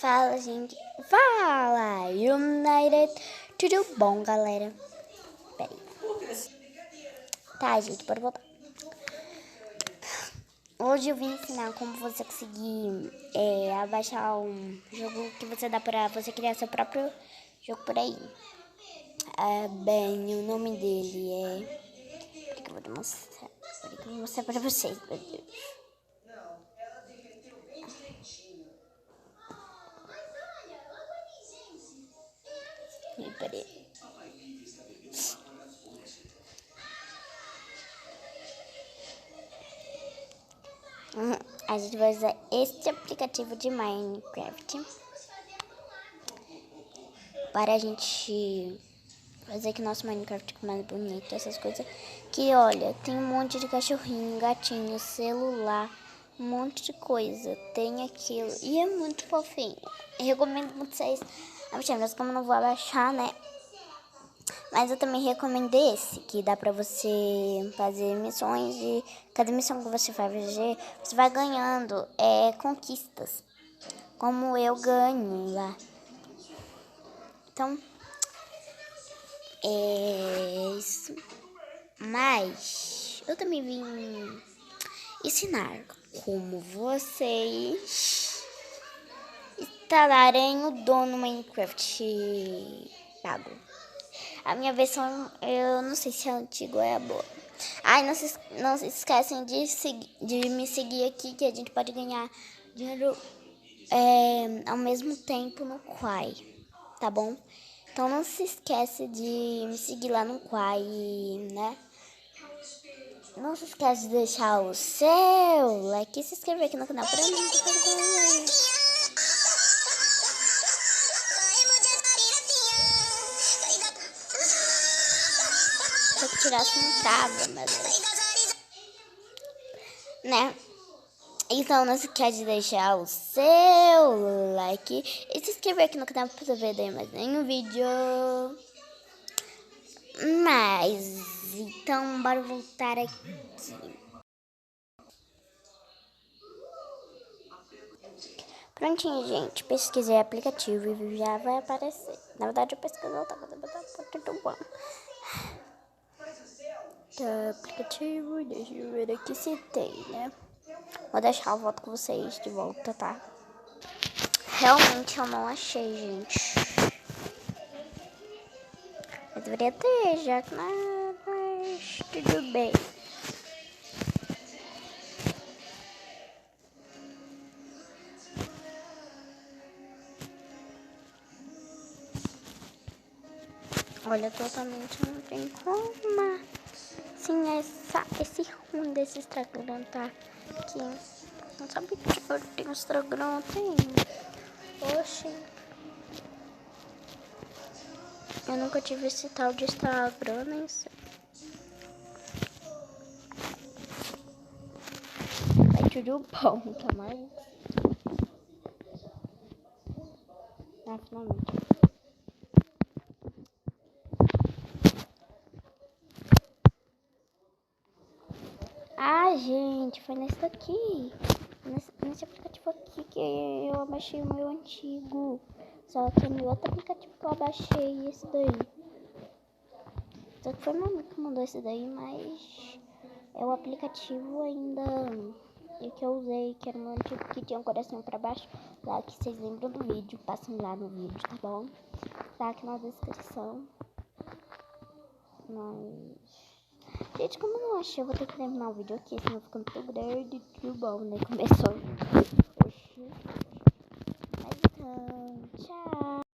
Fala, gente. Fala, United. Tudo bom, galera? Peraí. Tá, gente, bora voltar. Hoje eu vim ensinar como você conseguir abaixar um jogo que você dá pra você criar seu próprio jogo por aí. Bem, o nome dele é... Peraí que eu vou mostrar. Peraí que eu vou mostrar pra vocês, meu Deus. Peraí. A gente vai usar este aplicativo de Minecraft para a gente fazer que nosso Minecraft fique mais bonito, essas coisas. Que olha, tem um monte de cachorrinho, gatinho, celular, um monte de coisa. Tem aquilo e é muito fofinho. Eu recomendo muito vocês abaixarem, mas como eu não vou abaixar, né? Mas eu também recomendo esse, que dá pra você fazer missões e cada missão que você vai fazer, você vai ganhando conquistas, como eu ganho lá. Então, é isso. Mas eu também vim ensinar como vocês instalarem o dono Minecraft pago. A minha versão, eu não sei se é antiga ou é a boa. Ai, não se esquecem de me seguir aqui, que a gente pode ganhar dinheiro ao mesmo tempo no Quai, tá bom? Então não se esquece de me seguir lá no Quai, né? Não se esquece de deixar o seu like e se inscrever aqui no canal pra mim. Se eu tirasse um trava, mas... né? Então não se esquece de deixar o seu like e se inscrever aqui no canal pra você ver mais nenhum vídeo. Mas, então, bora voltar aqui. Prontinho, gente. Pesquisei aplicativo e já vai aparecer. Na verdade, eu pesquisei outra coisa, mas tá tudo bom. Tá, aplicativo, deixa eu ver aqui se tem, né? Vou deixar, eu volto com vocês de volta, tá? Realmente eu não achei, gente. Eu deveria ter, já que mas tudo bem. Olha, totalmente não tem como. Sim, esse ruim desse Instagram tá aqui. Não sabia que eu tenho Instagram, tem. Oxi. Eu nunca tive esse tal de Instagram, nem sei. Vai tudo bom, tá mais? Ah, finalmente. Ah, gente, foi nesse daqui. Nesse aplicativo aqui que eu abaixei o meu antigo. Só que é no outro aplicativo que eu abaixei esse daí. Só que foi meu amigo que mandou esse daí, mas é o aplicativo ainda que eu usei, que era o meu antigo, que tinha um coração pra baixo. Lá que vocês lembram do vídeo, passem lá no vídeo, tá bom? Tá aqui na descrição. Mas... gente, como eu não achei, eu vou ter que terminar o vídeo aqui, senão fica muito grande. Que bom, né? Começou. Mas então, tchau.